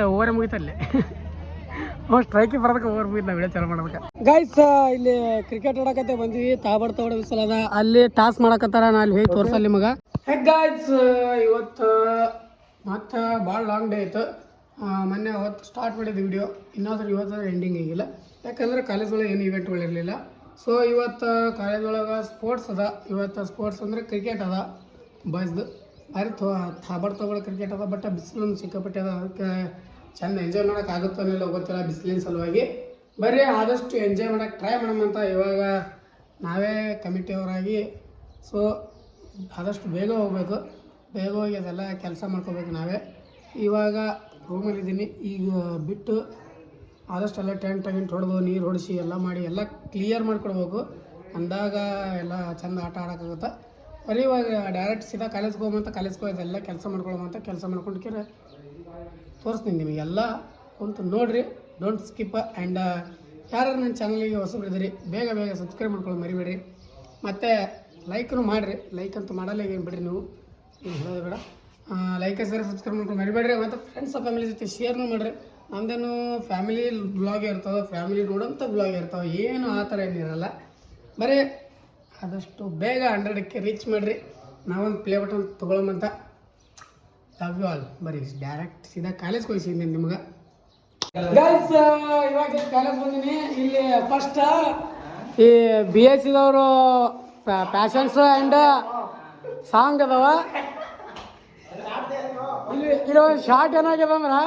Over ಮುಗಿತಲ್ಲೇ ಸ್ಟ್ರೈಕಿಗೆ ಬರೋದಕ್ಕೆ over ಮುಗಿತ video ಚಾಲು ಮಾಡೋದಕ್ಕೆ ಗೈಸ್ ಇಲ್ಲಿ ಕ್ರಿಕೆಟ್ ಆಡಕತ್ತೆ ಬಂದ್ವಿ ತಾಬಡ ಬಿಸಲದ ಅಲ್ಲಿ ಟಾಸ್ ಮಾಡಕತ್ತಾರ ನಾ ಅಲ್ಲಿ ಹೋಗಿ ತೋರ್ಸಲ್ಲಿ ನಿಮಗೆ ಗೈಸ್ ಇವತ್ತು ಮತ್ತೆ ಭಾಳ ಲಾಂಗ್ ಡೇ ಆಯಿತು ಮೊನ್ನೆ ಅವತ್ತು ಸ್ಟಾರ್ಟ್ ಮಾಡಿದ್ದು ವಿಡಿಯೋ ಇನ್ನಾದ್ರೂ ಇವತ್ತು ಎಂಡಿಂಗ್ ಆಗಿಲ್ಲ ಯಾಕಂದ್ರೆ ಕಾಲೇಜ್ ಒಳಗೆ ಏನು ಇವೆಂಟ್ಗಳಿರಲಿಲ್ಲ ಸೊ ಇವತ್ತು ಕಾಲೇಜ್ ಒಳಗೆ ಸ್ಪೋರ್ಟ್ಸ್ ಅದ ಇವತ್ತು ಸ್ಪೋರ್ಟ್ಸ್ ಅಂದರೆ ಕ್ರಿಕೆಟ್ ಅದ ಬಾಯ್ಸ್ದು ಭಾರಿ ತಾಬಡ ಕ್ರಿಕೆಟ್ ಅದ ಬಟ್ ಬಿಸಿಲೊಂದು ಸಿಕ್ಕಾಪಟ್ಟೆ ಅದ ಅದಕ್ಕೆ ಚೆಂದ ಎಂಜಾಯ್ ಮಾಡೋಕೆ ಆಗುತ್ತೋ ಗೊತ್ತಿಲ್ಲ ಬಿಸಿಲಿನ ಸಲುವಾಗಿ ಬರೀ ಆದಷ್ಟು ಎಂಜಾಯ್ ಮಾಡೋಕ್ಕೆ ಟ್ರೈ ಮಾಡೋಣಂತ ಇವಾಗ ನಾವೇ ಕಮಿಟಿಯವರಾಗಿ ಸೊ ಆದಷ್ಟು ಬೇಗ ಹೋಗ್ಬೇಕು ಬೇಗ ಹೋಗಿ ಅದೆಲ್ಲ ಕೆಲಸ ಮಾಡ್ಕೋಬೇಕು ನಾವೇ ಇವಾಗ ರೂಮಲ್ಲಿದ್ದೀನಿ ಈಗ ಬಿಟ್ಟು ಆದಷ್ಟು ಎಲ್ಲ ಟೆಂಟ್ ಹೊಡೆದು ನೀರು ಹೊಡಿಸಿ ಎಲ್ಲ ಮಾಡಿ ಎಲ್ಲ ಕ್ಲಿಯರ್ ಮಾಡ್ಕೊಡ್ಬೇಕು ಅಂದಾಗ ಎಲ್ಲ ಚೆಂದ ಆಟ ಆಡೋಕ್ಕಾಗುತ್ತೆ ಬರೀ ಇವಾಗ ಡೈರೆಕ್ಟ್ ಸೀದಾ ಕಾಲೇಜ್ಗೆ ಹೋಗಂತ ಕಾಲೇಜ್ಗೆ ಹೋಗೋದೆಲ್ಲ ಕೆಲಸ ಮಾಡ್ಕೊಳ್ಳೋಂತ ಕೆಲಸ ಮಾಡ್ಕೊಂಡ್ಕಿರ ತೋರಿಸ್ತೀನಿ ನಿಮಗೆಲ್ಲ ಕುಂತು ನೋಡಿರಿ ಡೋಂಟ್ ಸ್ಕಿಪ್ ಆ್ಯಂಡ್ ಯಾರು ನನ್ನ ಚಾನಲಿಗೆ ಹೊಸಬ್ರಿದ್ದೀರಿ ಬೇಗ ಸಬ್ಸ್ಕ್ರೈಬ್ ಮಾಡ್ಕೊಳ್ಳಿ ಮರಿಬೇಡ್ರಿ ಮತ್ತು ಲೈಕ್ನು ಮಾಡಿರಿ ಲೈಕ್ ಅಂತೂ ಮಾಡಲ್ಲ ಏನು ಬಿಡ್ರಿ ನೀವು ಏನು ಹೇಳೋದು ಬೇಡ ಲೈಕ್ ಸರಿ ಸಬ್ಸ್ಕ್ರೈಬ್ ಮಾಡ್ಕೊಂಡು ಮರಿಬೇಡ್ರಿ ಮತ್ತು ಫ್ರೆಂಡ್ಸ್ ಫ್ಯಾಮಿಲಿ ಜೊತೆ ಶೇರ್ನು ಮಾಡಿರಿ ನಮ್ಮದೇನು ಫ್ಯಾಮಿಲಿ ಬ್ಲಾಗ್ ಇರ್ತವೆ ಫ್ಯಾಮಿಲಿ ನೋಡೋಂಥ ಬ್ಲಾಗ್ ಇರ್ತವೆ ಏನು ಆ ಥರ ಏನಿರಲ್ಲ ಬರೀ ಆದಷ್ಟು ಬೇಗ 100ಕ್ಕೆ ರೀಚ್ ಮಾಡಿರಿ ನಾವೊಂದು ಪ್ಲೇ ಬಟನ್ ತೊಗೊಳಮಂತ ಲವ್ ಯು ಆಲ್ ಬರೀ ಡೈರೆಕ್ಟ್ ಸೀದಾ ಕಾಲೇಜ್ಗೆ ಹೋಗಿಸಿದ್ದೀನಿ ನಿಮ್ಗೆ ಗೈಸ್ ಇವಾಗ ಕಾಲೇಜ್ ಬಂದೀನಿ ಇಲ್ಲಿ ಫಸ್ಟ್ ಈ BSc-ದವರು ಪ್ಯಾಷನ್ಸ್ ಆ್ಯಂಡ್ ಸಾಂಗ್ ಅದಾವ ಇಲ್ಲಿ ಶಾರ್ಟ್ ಏನಾಗ್ಯದ ಅಂದ್ರೆ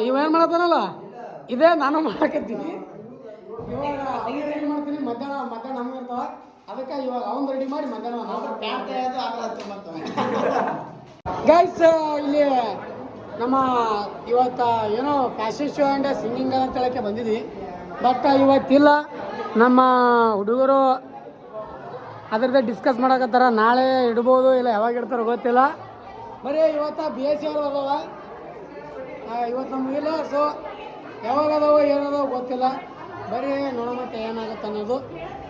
ಇವೇನು ಮಾಡತ್ತಾನಲ್ಲ ಇದೇ ನಾನು ಮಾಡಕತ್ತೀನಿ ಇವಾಗ ಅವ್ನು ರೆಡಿ ಮಾಡ್ತೀನಿ ಮಧ್ಯಾಹ್ನ ನಮ್ಗೆ ಇರ್ತಾವ ಅದಕ್ಕೆ ಇವಾಗ ಅವ್ನು ರೆಡಿ ಮಾಡಿ ಮಧ್ಯಾಹ್ನ ಗೈಸ್ ಇಲ್ಲಿ ನಮ್ಮ ಇವತ್ತು ಏನೋ ಫ್ಯಾಷನ್ ಶೋ ಆ್ಯಂಡ್ ಸಿಂಗಿಂಗ್ ಅಂತ ಹೇಳೋಕ್ಕೆ ಬಂದಿದ್ವಿ ಬಟ್ ಇವತ್ತಿಲ್ಲ ನಮ್ಮ ಹುಡುಗರು ಅದ್ರದ್ದು ಡಿಸ್ಕಸ್ ಮಾಡಕತ್ತಾರ ನಾಳೆ ಇಡ್ಬೋದು ಇಲ್ಲ ಯಾವಾಗ ಇಡ್ತಾರೋ ಗೊತ್ತಿಲ್ಲ ಬರೀ ಇವತ್ತು BSc ಅವರು ಅದಾವ ಇವತ್ತು ನಮಗಿಲ್ಲ ಸೊ ಯಾವಾಗ ಅದಾವ ಏನದಾವ ಗೊತ್ತಿಲ್ಲ ಬರೀ ನೋಡೋ ಮತ್ತೆ ಏನಾಗುತ್ತೆ ಅನ್ನೋದು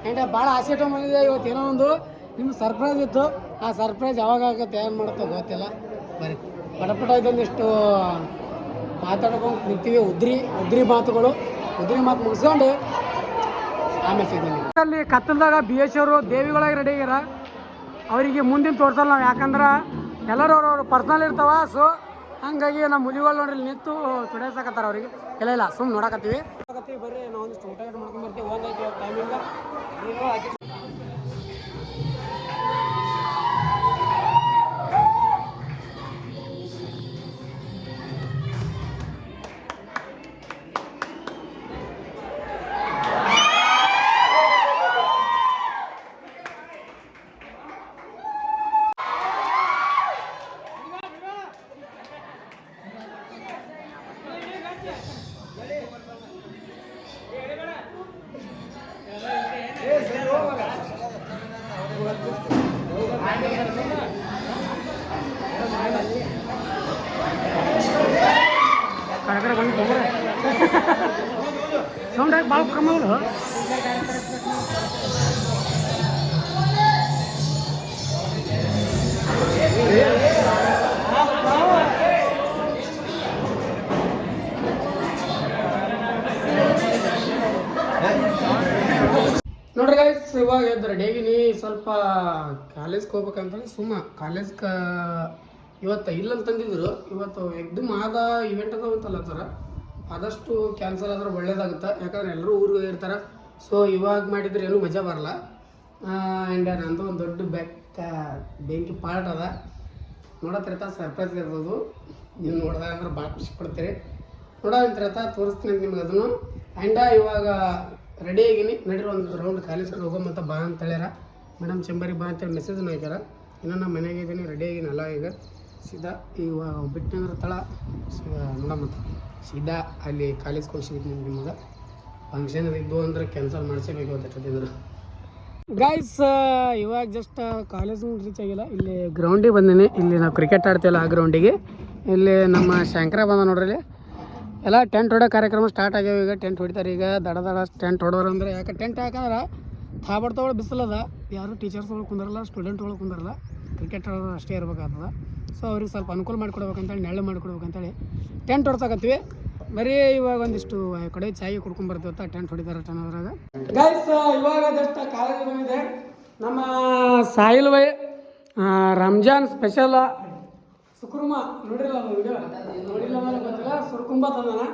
ಆ್ಯಂಡ್ ಭಾಳ ಆಸೆ ಬಂದಿದೆ ಇವತ್ತು ಏನೋ ಒಂದು ನಿಮ್ಗೆ ಸರ್ಪ್ರೈಸ್ ಇತ್ತು ಆ ಸರ್ಪ್ರೈಸ್ ಯಾವಾಗ ಆಗುತ್ತೆ ಏನು ಮಾಡುತ್ತೋ ಗೊತ್ತಿಲ್ಲ ಬರೀ ಪಟಪಟ ಇದೊಂದಿಷ್ಟು ಮಾತಾಡ್ಕೊಂಡು ನಿಂತೀವಿ ಉದ್ರಿ ಮಾತು ಮುಗಿಸ್ಕೊಂಡು ಆಮೇಲೆ ಸಿಗ್ತೀನಿ ಅಲ್ಲಿ ಕತ್ತಲದಾಗ BSc ಅವರು ದೇವಿಗಳಾಗಿ ರೆಡಿ ಆಗ್ಯಾರ ಅವರಿಗೆ ಮುಂದಿನ ತೋರ್ಸಲ್ಲ ನಾವು ಯಾಕಂದ್ರೆ ಎಲ್ಲರೂ ಅವ್ರವ್ರು ಪರ್ಸ್ನಲ್ ಇರ್ತಾವ ಸೊ ಹಂಗಾಗಿ ನಮ್ಮ ಹುಲಿಗಳು ನೋಡ್ರಿ ನಿಂತು ಚುಡಾಯಿಸಕತ್ತಾರ ಅವ್ರಿಗೆ ಇಲ್ಲ ಸುಮ್ಮನೆ ನೋಡಕತ್ತೀವಿ ಬರ್ರಿ ನಾವು ಒಂದಿಷ್ಟು ಊಟ ಮಾಡ್ಕೊಂಡು ಬರ್ತೀವಿ ಒಂದೈತಿ ಟೈಮಿಂಗ ಕಡೆ ಬಂದು ತೊಗೊಂಡ್ರೆ ಸೌಂಡಾಗಿ ಭಾಳ ಕಮ್ಮಿ ಅವರು ನೋಡ್ರಿ ಗೈಸ್ ಇವಾಗ ಎದ್ದು ರೆಡಿ ಆಗೀನಿ ಸ್ವಲ್ಪ ಕಾಲೇಜ್ಗೆ ಹೋಗ್ಬೇಕಂತಂದ್ರೆ ಕಾಲೇಜ್ಗೆ ಇವತ್ತು ಇಲ್ಲ ಅಂತಂದಿದ್ರು ಇವತ್ತು ಎಕ್ದಮ್ ಆದ ಇವೆಂಟ್ ಅದಾವ ಅಂತಲ್ಲತ್ತಾರ ಆದಷ್ಟು ಕ್ಯಾನ್ಸಲ್ ಆದ್ರೆ ಒಳ್ಳೇದಾಗುತ್ತೆ ಯಾಕಂದ್ರೆ ಎಲ್ಲರೂ ಊರಿಗೆ ಇರ್ತಾರೆ ಸೊ ಇವಾಗ ಮಾಡಿದ್ರೆ ಏನೂ ಮಜಾ ಬರಲ್ಲ ಆ್ಯಂಡ್ ನಂದು ಒಂದು ದೊಡ್ಡ ಬೆಂಕಿ ಪಾರ್ಟ್ ಅದ ನೋಡತ್ತಿರ್ತ ಸರ್ಪ್ರೈಸ್ ಇರ್ಬೋದು ನೀವು ನೋಡಿದಾಗ ಅಂದ್ರೆ ಭಾಳ ಖುಷಿ ಪಡ್ತೀರಿ ನೋಡೋಂತಿರತ್ತ ತೋರಿಸ್ತೀನಿ ನಿಮ್ಗೆ ಅದನ್ನು ಆ್ಯಂಡ್ ಇವಾಗ ರೆಡಿ ಆಗಿನಿ ನಡೀರಿ ಒಂದು ರೌಂಡ್ ಕಾಲೇಜ್ಗೆ ಹೋಗೋಮಂತ ಬಾ ಅಂತ ಹೇಳ್ಯಾರ ಮೇಡಮ್ ಚೆಂಬರಿಗೆ ಬಾ ಅಂತೇಳಿ ಮೆಸೇಜ್ನ ಹಾಕ್ಯಾರ ಇನ್ನೂ ನಾನು ಮನೆಗೆ ಇದ್ದೀನಿ ರೆಡಿ ಆಗಿನಲ್ಲ ಈಗ ಸೀದಾ ಇವಾಗ ಬಿಟ್ಟಂದ್ರೆ ತಳ ನೋಡಮ್ಮಂತ ಸೀದಾ ಅಲ್ಲಿ ಕಾಲೇಜ್ಗೆ ಹೋಗಿ ಸಿಗಿದ್ದೀನಿ ನಿಮಗೆ ಫಂಕ್ಷನ್ ಇದ್ದು ಅಂದ್ರೆ ಕ್ಯಾನ್ಸಲ್ ಮಾಡಿಸಬೇಕು ಅಂತ ಗೈಸ್ ಇವಾಗ ಜಸ್ಟ್ ಕಾಲೇಜ್ ರೀಚ್ ಆಗಿಲ್ಲ ಇಲ್ಲಿ ಗ್ರೌಂಡಿಗೆ ಬಂದೀನಿ ಇಲ್ಲಿ ನಾವು ಕ್ರಿಕೆಟ್ ಆಡ್ತೀವಲ್ಲ ಆ ಗ್ರೌಂಡಿಗೆ ಇಲ್ಲಿ ನಮ್ಮ ಶಂಕರ ಬಂದ ನೋಡ್ರಿ ಇಲ್ಲಿ ಎಲ್ಲ ಟೆಂಟ್ ಹೊಡೋ ಕಾರ್ಯಕ್ರಮ ಸ್ಟಾರ್ಟ್ ಆಗ್ಯಾವ ಈಗ ಟೆಂಟ್ ಹೊಡಿತಾರೆ ಈಗ ದಡ ಟೆಂಟ್ ಹೊಡೋರು ಅಂದರೆ ಯಾಕೆ ಟೆಂಟ್ ಹಾಕಂದ್ರೆ ತಾಬಡ್ತೊಳಗೆ ಬಿಸಿಲದ, ಯಾರು ಟೀಚರ್ಸ್ಗಳು ಕುಂದರಲ್ಲ, ಸ್ಟೂಡೆಂಟ್ಗಳು ಕುಂದರಲ್ಲ, ಕ್ರಿಕೆಟರ್ ಅಷ್ಟೇ ಇರ್ಬೇಕಾಗ್ತದೆ. ಸೊ ಅವ್ರಿಗೆ ಸ್ವಲ್ಪ ಅನುಕೂಲ ಮಾಡಿಕೊಡ್ಬೇಕಂತೇಳಿ, ನೆರಳು ಮಾಡಿಕೊಡ್ಬೇಕಂತೇಳಿ ಟೆಂಟ್ ಹೊಡ್ಸಕತ್ತೀವಿ. ಬರೀ ಇವಾಗ ಒಂದಿಷ್ಟು ಕಡೆ ಚಾಯಿ ಕುಡ್ಕೊಂಬರ್ತೀವತ್ತ ಟೆಂಟ್ ಹೊಡಿತಾರೆ ಟೆನ್ನೋದ್ರಾಗ. ಗೈಸ್ ಇವಾಗ ಜಸ್ಟ್ ಕಾಲೇಜ್ ಬಂದಿದೆ. ನಮ್ಮ ಸಾಹಿಲ್ ವೈ ರಂಜಾನ್ ಸ್ಪೆಷಲ್ ಸುಕುರ್ಮ ನೋಡಿರಲ್ಲ ವಿಡಿಯೋ, ನೋಡಿಲ್ಲ ಗೊತ್ತಿಲ್ಲ, ಸುರ್ಕುಂಬ ತಂದಾನ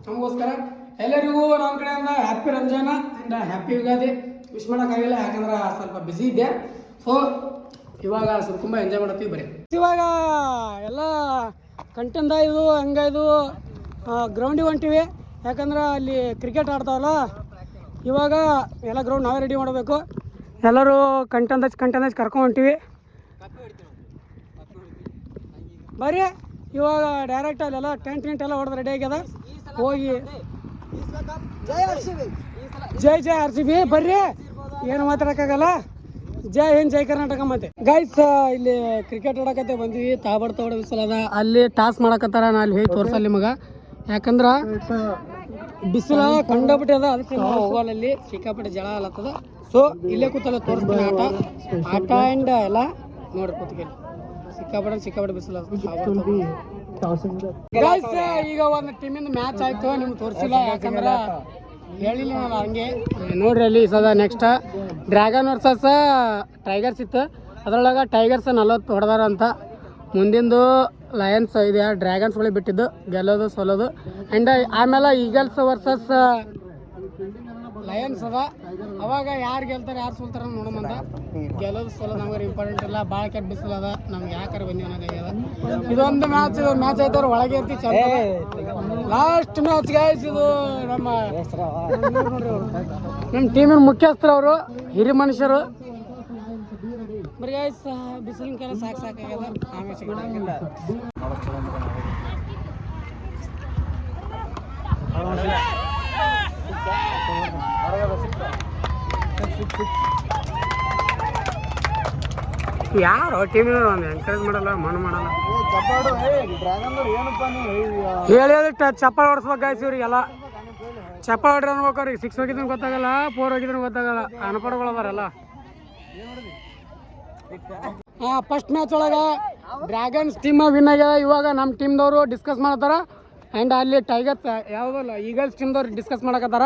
ನಮಗೋಸ್ಕರ. ಎಲ್ಲರಿಗೂ ನಮ್ಮ ಕಡೆಯಿಂದ happy Ramzan and happy Ugadi wish ಮಾಡೋಕ್ಕಾಗಿಲ್ಲ, ಯಾಕಂದ್ರೆ ಸ್ವಲ್ಪ ಬ್ಯುಸಿ ಇದ್ದೆ. ಸೊ ಇವಾಗ ಸುರ್ಕುಂಬ ಎಂಜಾಯ್ ಮಾಡತ್ತೀವಿ ಬರೀ. ಇವಾಗ ಎಲ್ಲ ಕಂಟೆಂದ ಇದು ಹಂಗಾಯ್ದು ಗ್ರೌಂಡಿಗೆ ಹೊಂಟಿವಿ, ಯಾಕಂದ್ರೆ ಅಲ್ಲಿ ಕ್ರಿಕೆಟ್ ಆಡ್ತಾವಲ್ಲ. ಇವಾಗ ಎಲ್ಲ ಗ್ರೌಂಡ್ ನಾವೇ ರೆಡಿ ಮಾಡಬೇಕು. ಎಲ್ಲರೂ ಕಂಟೆಂದಚ್ ಕರ್ಕೊಂಡು ಹೊಂಟಿವಿ ಬರ್ರಿ. ಇವಾಗ ಡೈರೆಕ್ಟ್ ಅಲ್ಲೆಲ್ಲ ಟೆಂಟ್ ಎಲ್ಲ ಹೊಡೆದು ರೆಡಿ ಆಗ್ಯದ. ಹೋಗಿ ಜೈ ಆರ್ ಸಿ ಬಿ ಬರ್ರಿ, ಏನು ಮಾತಾಡೋಕ್ಕಾಗಲ್ಲ. ಜೈ ಹಿಂದ್ ಜೈ ಕರ್ನಾಟಕ. ಮತ್ತೆ ಗೈಸ್ ಇಲ್ಲಿ ಕ್ರಿಕೆಟ್ ಆಡಕತ್ತೆ ಬಂದ್ವಿ. ತಾಬಡ್ತೋಡ ಬಿಸಿಲದ, ಅಲ್ಲಿ ಟಾಸ್ ಮಾಡಕತ್ತಾರ. ನಾ ಅಲ್ಲಿ ಹೋಗಿ ತೋರ್ಸಲ್ಲ ನಿಮಗೆ, ಯಾಕಂದ್ರೆ ಬಿಸಿಲ ಕಂಡಪಟ್ಟೆ ಅದ. ಅದಕ್ಕೆ ನಾವು ಹೋಗೋಲ್ಲಿ ಸಿಕ್ಕಾಪಟ್ಟೆ ಜಳ ಅಲ್ಲತ್ತದ. ಸೊ ಇಲ್ಲೇ ಕೂತಲ್ಲ ತೋರಿಸ್ತೀನಿ ಆಟ ಆ್ಯಂಡ್ ಎಲ್ಲ ನೋಡಿ ಕೂತ್ಕೇಳಿ. ಸಿಕ್ಕಾಪಟ್ಟೆ ಬಿಸಿಲ. ಗೈಸ್ ಈಗ ಒಂದು ಟೀಮಿಂದ ಮ್ಯಾಚ್ ಆಯ್ತು, ನಿಮ್ಗೆ ತೋರಿಸಿಲ್ಲ ಯಾಕಂದ್ರೆ ಹೇಳಿಲ್ಲ ನಾನು ಹಂಗೆ. ನೋಡ್ರಿ ಅಲ್ಲಿ ಸದಾ ನೆಕ್ಸ್ಟ್ ಡ್ರ್ಯಾಗನ್ ವರ್ಸಸ್ ಟೈಗರ್ಸ್ ಇತ್ತು. ಅದರೊಳಗೆ ಟೈಗರ್ಸ್ 40 ಹೊಡೆದಾರ ಅಂತ. ಮುಂದಿಂದು ಲಯನ್ಸ್ ಇದೆ, ಡ್ರ್ಯಾಗನ್ಸ್ಗಳಿಗೆ ಬಿಟ್ಟಿದ್ದು ಗೆಲ್ಲೋದು ಸೋಲೋದು. ಆ್ಯಂಡ್ ಆಮೇಲೆ ಈಗಲ್ಸ್ ವರ್ಸಸ್ ಲಯನ್ಸ್ ಅದ. ಅವಾಗ ಯಾರು ಗೆಲ್ತಾರೆ ಯಾರು ಸೋಲ್ತಾರ ನೋಡೋಮಂತ. ಗೆಲ್ಲೋದು ಸೋಲೋದು ನಮ್ಗೆ ಇಂಪಾರ್ಟೆಂಟ್ ಇಲ್ಲ. ಭಾಳ ಕೆಟ್ಟ ಬಿಸಿಲದ, ನಮ್ಗೆ ಯಾಕಾರ ಬಂದಿ ಅನ್ನೋದಾಗ್ಯದ. ಇದೊಂದು ಮ್ಯಾಚ್ ಆಯ್ತವ್ರು ಒಳಗೆ ಇರ್ತಿ ಚಂದ. ಲಾಸ್ಟ್ ಮ್ಯಾಚ್ ಗೈಸ್ ಇದು. ನಮ್ಮ ಟೀಮಿನ ಮುಖ್ಯಸ್ಥರು ಅವರು, ಹಿರಿ ಮನುಷ್ಯರು. ಬರೀ ಗೈಸ್ ಬಿಸಿಲಿನ ಕಾಲ ಸಾಕಾಗ್ಯದ. ಆಮೇಲೆ ಸಿಗಲ್ಲ. ಯಾರು ಟೀಮಿನ ಒಂದು ಎನ್ಕರೇಜ್ ಮಾಡಲ್ಲ, ಮಣ್ಣು ಮಾಡಲ್ಲ. ಹೇಳಿ ಚಪ್ಪಾಳೆ ಹೊಡ್ಸ್ಬೇಕು ಗಾಯ್ಸ್ ಇವ್ರಿಗೆಲ್ಲ. ಚಪ್ಪಾಳೆ ಹೊಡ್ರಿ ಅನ್ಬೇಕ್ರಿ. 6 ಹೋಗಿದ್ರು ಗೊತ್ತಾಗಲ್ಲ, 4 ಹೋಗಿದ್ರು ಗೊತ್ತಾಗಲ್ಲ. ಅನ್ಪಡ್ಗಳು ಅದಾರಲ್ಲ. ಫಸ್ಟ್ ಮ್ಯಾಚ್ ಒಳಗೆ ಡ್ರ್ಯಾಗನ್ಸ್ ಟೀಮ್ ವಿನ್ ಆಗ್ಯದ. ಇವಾಗ ನಮ್ಮ ಟೀಮ್ದವರು ಡಿಸ್ಕಸ್ ಮಾಡ್ತಾರ. ಆ್ಯಂಡ್ ಅಲ್ಲಿ ಟೈಗರ್ಸ್ ಯಾವುದಲ್ಲ ಈಗಲ್ಸ್ ಟೀಮ್ದವ್ರು ಡಿಸ್ಕಸ್ ಮಾಡಕತ್ತಾರ.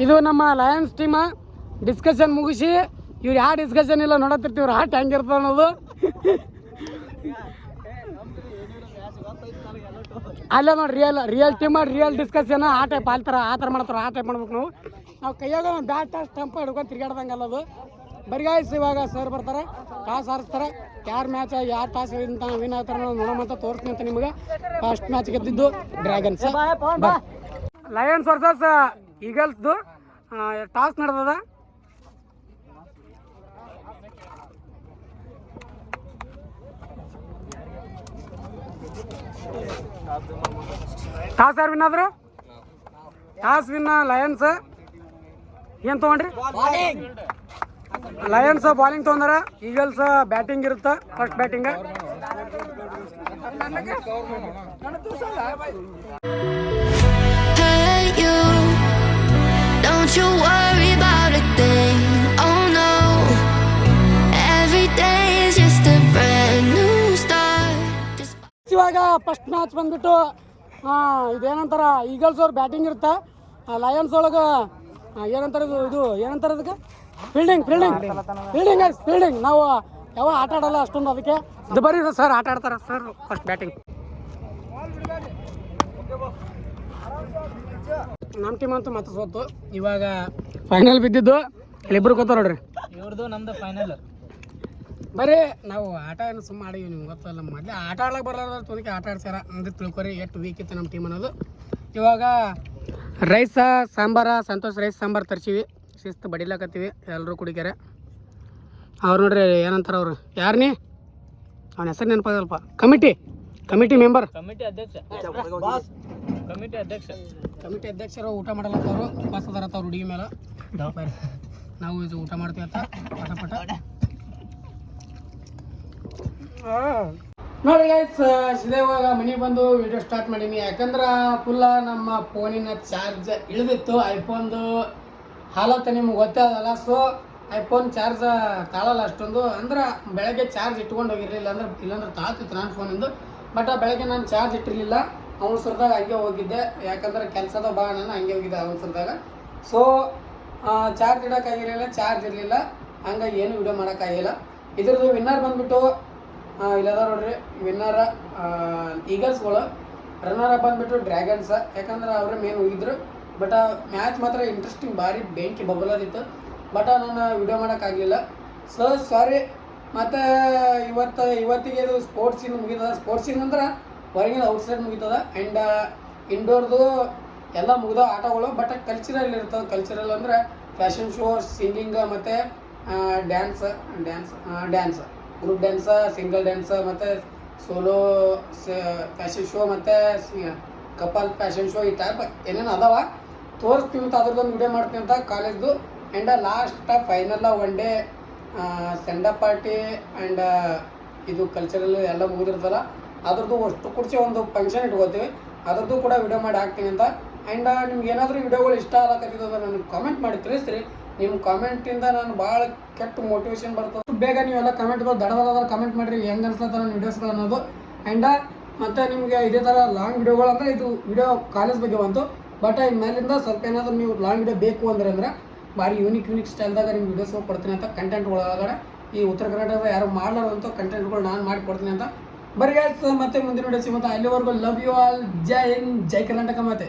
ಇದು ನಮ್ಮ ಲಯನ್ಸ್ ಟೀಮ ಡಿಸ್ಕಷನ್ ಮುಗಿಸಿ ಇವ್ರು ಯಾವ ಡಿಸ್ಕಷನ್ ಇಲ್ಲ ನೋಡತ್ತಿರ್ತೀವಿ. ಇವ್ರು ಆಟ ಹೆಂಗಿರ್ತದೆ ಅನ್ನೋದು. ಅಲ್ಲೇ ನೋಡಿ ರಿಯಲ್ ಟೀಮ್ ರಿಯಲ್ ಡಿಸ್ಕಷನ್ ಆ ಟೈಪ್ ಆಲ್ತಾರ, ಆ ಥರ ಮಾಡ್ತಾರೆ. ಆ ಟೈಪ್ ಮಾಡ್ಬೇಕು ನಾವು ಕೈಯಾಗ ಒಂದು ಬ್ಯಾಟ್ ಸ್ಟಂಪ್ ಹಿಡ್ಕೊಂಡು ತಿರ್ಗಾಡ್ದಂಗೆ ಅಲ್ಲದು. ಬರಿಗಾಯ್ಸ್ ಇವಾಗ ಸರ್ ಬರ್ತಾರೆ, ಟಾಸ್ ಆರಿಸ್ತಾರೆ. ಯಾರು ಮ್ಯಾಚ್ ಯಾರು ಟಾಸ್ ವಿನ್ ಆಗ್ತಾರೆ ನೋಡೋಮಂತ ತೋರಿಸ್ತೀನಿ ಅಂತ ನಿಮಗೆ. ಫಸ್ಟ್ ಮ್ಯಾಚ್ ಗೆದ್ದಿದ್ದು ಡ್ರ್ಯಾಗನ್ಸ್. ಲಯನ್ಸ್ ವರ್ಸಸ್ ಈಗಲ್ಸ್ದು ಟಾಸ್ ನಡೆದದ. ಟಾಸ್ ಯಾರು ವಿನ್ ಆದ್ರು? Toss win Lions. ಏನು ತೊಗೊಂಡ್ರಿ? ಲಯನ್ಸ್ ಬಾಲಿಂಗ್ ತೊಗೊಂಡಾರ, ಈಗಲ್ಸ್ ಬ್ಯಾಟಿಂಗ್ ಇರುತ್ತೆ. First batting. ಇವಾಗ ಫಸ್ಟ್ ಮ್ಯಾಚ್ ಬಂದ್ಬಿಟ್ಟು ಇದೇನಂತಾರ, ಈಗಲ್ಸ್ ಅವ್ರು ಬ್ಯಾಟಿಂಗ್ ಇರುತ್ತೆ. ಲಯನ್ಸ್ ಒಳಗೆ ಏನಂತಾರೆ ಇದು ಏನಂತಾರೆ ಅದಕ್ಕೆ? ಫೀಲ್ಡಿಂಗ್. ನಾವು ಯಾವ ಆಟ ಆಡಲ್ಲ ಅಷ್ಟೊಂದು, ಅದಕ್ಕೆ ಇದು ಬರೀ ಸರ್ ಆಟ ಆಡ್ತಾರೆ ಸರ್. ಫಸ್ಟ್ ಬ್ಯಾಟಿಂಗ್ ನಮ್ಮ ಟೀಮ್ ಅಂತೂ ಮತ್ತೆ ಸೋತು. ಇವಾಗ ಫೈನಲ್ ಬಿದ್ದಿದ್ದು ಇಲ್ಲಿಬ್ರು ಕೂತಾರ ನೋಡ್ರಿ. ಇವ್ರದ್ದು ನಮ್ದು ಫೈನಲ್. ಬರೀ ನಾವು ಆಟ ಏನು ಸುಮ್ಮ ಆಡಿವಿ, ನಿಮ್ಗೆ ಗೊತ್ತಲ್ಲ. ಮೊದಲೇ ಆಟ ಆಡ್ಲಿಕ್ಕೆ ಬರಲಾರ್ದ ತೊನಿಕೆ ಆಟ ಆಡ್ಸ್ಯಾರ ಅಂದ್ರೆ ತಿಳ್ಕೊರಿ ಎಷ್ಟು ವೀಕ್ ಇತ್ತು ನಮ್ಮ ಟೀಮ್ ಅನ್ನೋದು. ಇವಾಗ ರೈಸ್ ಸಾಂಬಾರ, ಸಂತೋಷ್ ರೈಸ್ ಸಾಂಬಾರು ತರಿಸಿವಿ. ಶಿಸ್ತು ಬಡಿಲಾಕತ್ತೀವಿ, ಎಲ್ಲರೂ ಕುಡಿಕ್ಯಾರ. ಅವ್ರು ನೋಡ್ರಿ ಏನಂತಾರೆ ಅವರು, ಯಾರು ನೀ? ಅವನ ಹೆಸರು ನೆನಪಾಗಲ್ಪ. ಕಮಿಟಿ ಮೆಂಬರ್, ಕಮಿಟಿ ಅಧ್ಯಕ್ಷರು ಊಟ ಮಾಡಲತ್ತವ್ರು. ಉಪವಾಸ ಅದಾರತ್ತವ್ರು ಹುಡುಗಿ ಮೇಲೆ. ನಾವು ಇದು ಊಟ ಮಾಡ್ತೀವಿ ಅಂತ ಪಟ ನೋಡಿ ಗೈಸ್. ಇವಾಗ ಮನೆಗೆ ಬಂದು ವಿಡಿಯೋ ಸ್ಟಾರ್ಟ್ ಮಾಡೀನಿ. ಯಾಕಂದ್ರೆ ಫುಲ್ಲ ನಮ್ಮ ಫೋನಿನ ಚಾರ್ಜ್ ಇಳಿದಿತ್ತು. ಐಫೋನ್ದು ಹಾಲತ್ತ ನಿಮ್ಗೆ ಗೊತ್ತೇ ಅದಲ್ಲ. ಸೊ ಐಫೋನ್ ಚಾರ್ಜ್ ತಾಳಲ್ಲ ಅಷ್ಟೊಂದು, ಅಂದ್ರೆ ಬೆಳಗ್ಗೆ ಚಾರ್ಜ್ ಇಟ್ಕೊಂಡು ಹೋಗಿರಲಿಲ್ಲ, ಅಂದ್ರೆ ಇಲ್ಲಾಂದ್ರೆ ತಾಳ್ತಿತ್ತು ನಾನು ಫೋನಿಂದು. ಬಟ್ ಬೆಳಗ್ಗೆ ನಾನು ಚಾರ್ಜ್ ಇಟ್ಟಿರಲಿಲ್ಲ, ಅವಸರದಾಗ ಹಂಗೆ ಹೋಗಿದ್ದೆ, ಯಾಕಂದ್ರೆ ಕೆಲಸದ ಬಾ ನಾನು ಹಂಗೆ ಹೋಗಿದ್ದೆ ಅವಸರದಾಗ. ಸೊ ಚಾರ್ಜ್ ಇಡೋಕ್ಕಾಗಿರಲಿಲ್ಲ, ಚಾರ್ಜ್ ಇರಲಿಲ್ಲ, ಹಂಗಾಗಿ ಏನು ವಿಡಿಯೋ ಮಾಡೋಕ್ಕಾಗಿಲ್ಲ. ಇದ್ರದ್ದು ವಿನ್ನರ್ ಬಂದುಬಿಟ್ಟು ಇಲ್ಲದ ನೋಡ್ರಿ, ವಿನ್ನರ ಈಗಲ್ಸ್ಗಳು, ರನ್ನರ್ ಬಂದುಬಿಟ್ಟು ಡ್ರ್ಯಾಗನ್ಸ್, ಯಾಕಂದ್ರೆ ಅವರೇ ಮೇನ್ ಹೋಗಿದ್ರು. ಬಟ್ ಮ್ಯಾಚ್ ಮಾತ್ರ ಇಂಟ್ರೆಸ್ಟಿಂಗ್, ಭಾರಿ ಬೆಂಕಿ ಬಬಲದಿತ್ತು. ಬಟ್ ನಾನು ವಿಡಿಯೋ ಮಾಡೋಕ್ಕಾಗಲಿಲ್ಲ. So sorry. ಮತ್ತು ಇವತ್ತಿಗೆ ಇದು ಸ್ಪೋರ್ಟ್ಸಿಂದ ಮುಗಿತದ. ಸ್ಪೋರ್ಟ್ಸಿಂದ ಅಂದ್ರೆ ಹೊರಗಿನ ಔಟ್ಸೈಡ್ ಮುಗಿತದ. ಆ್ಯಂಡ್ ಇಂಡೋರ್ದು ಎಲ್ಲ ಮುಗಿದ ಆಟಗಳು. ಬಟ್ ಕಲ್ಚರಲ್ ಇರ್ತದೆ. ಕಲ್ಚರಲ್ ಅಂದರೆ ಫ್ಯಾಷನ್ ಶೋ, ಸಿಂಗಿಂಗ್ ಮತ್ತು dance group dance, single dance, ಮತ್ತು ಸೋಲೋ ಫ್ಯಾಷನ್ ಶೋ, ಮತ್ತು ಕಪಲ್ ಫ್ಯಾಷನ್ ಶೋ, ಈ ಟೈಪ್ ಏನೇನು ಅದಾವ ತೋರಿಸ್ತೀವಿ ಅಂತ ಅದ್ರದ್ದೊಂದು ವಿಡಿಯೋ ಮಾಡ್ತೀವಿ ಅಂತ ಕಾಲೇಜ್ದು. And last final one day send-off party and ಇದು ಕಲ್ಚರಲ್ ಎಲ್ಲ ಮುಗಿದಿರ್ತಲ್ಲ, ಅದ್ರದ್ದು ಅಷ್ಟು ಕುರ್ಚಿ ಒಂದು ಫಂಕ್ಷನ್ ಇಟ್ಕೋತೀವಿ, ಅದ್ರದ್ದು ಕೂಡ ವಿಡಿಯೋ ಮಾಡಿ ಹಾಕ್ತೀನಿ ಅಂತ. ಆ್ಯಂಡ್ ನಿಮ್ಗೆ ಏನಾದರೂ ವಿಡಿಯೋಗಳು ಇಷ್ಟ ಆಗತ್ತಿದ್ದು ಅಂದ್ರೆ ನನಗೆ ಕಾಮೆಂಟ್ ಮಾಡಿ ತಿಳಿಸ್ರಿ. ನಿಮ್ಮ ಕಾಮೆಂಟಿಂದ ನಾನು ಭಾಳ ಕೆಟ್ಟ ಮೋಟಿವೇಶನ್ ಬರ್ತದೆ. ಬೇಗ ನೀವೆಲ್ಲ ಕಮೆಂಟ್ಗಳು ದಡದಾದ್ರೆ ಕಮೆಂಟ್ ಮಾಡಿರಿ, ಹೆಂಗೆ ಅನ್ಸ್ಲತ್ತ ನನ್ನ ವಿಡಿಯೋಸ್ಗಳು ಅನ್ನೋದು. ಆ್ಯಂಡ್ ಮತ್ತು ನಿಮಗೆ ಇದೇ ಥರ ಲಾಂಗ್ ವಿಡಿಯೋಗಳು ಅಂದರೆ ಇದು ವಿಡಿಯೋ ಕಾಲೇಜ್ ಬಗ್ಗೆ ಬಂತು. ಬಟ್ ಮೇಲಿಂದ ಸ್ವಲ್ಪ ಏನಾದರೂ ನೀವು ಲಾಂಗ್ ವಿಡಿಯೋ ಬೇಕು ಅಂದ್ರೆ ಭಾರಿ ಯೂನಿಕ್ ಸ್ಟೈಲ್ದಾಗ ನಿಮ್ಗೆ ವಿಡಿಯೋಸ್ ಕೊಡ್ತೀನಿ ಅಂತ. ಕಂಟೆಂಟ್ಗಳೊಳಗಡೆ ಈ ಉತ್ತರ ಕರ್ನಾಟಕದ ಯಾರು ಮಾಡಲಾರಂಥ ಕಂಟೆಂಟ್ಗಳು ನಾನು ಮಾಡಿ ಕೊಡ್ತೀನಿ ಅಂತ. ಬರೀ ಮತ್ತೆ ಮುಂದಿನ ವಿಡಿಯೋಸ್ ಮತ್ತೆ ಅಲ್ಲಿವರೆಗೂ ಲವ್ ಯು ಆಲ್. ಜೈ ಹಿಂದ್, ಜೈ ಕರ್ನಾಟಕ. ಮತ್ತೆ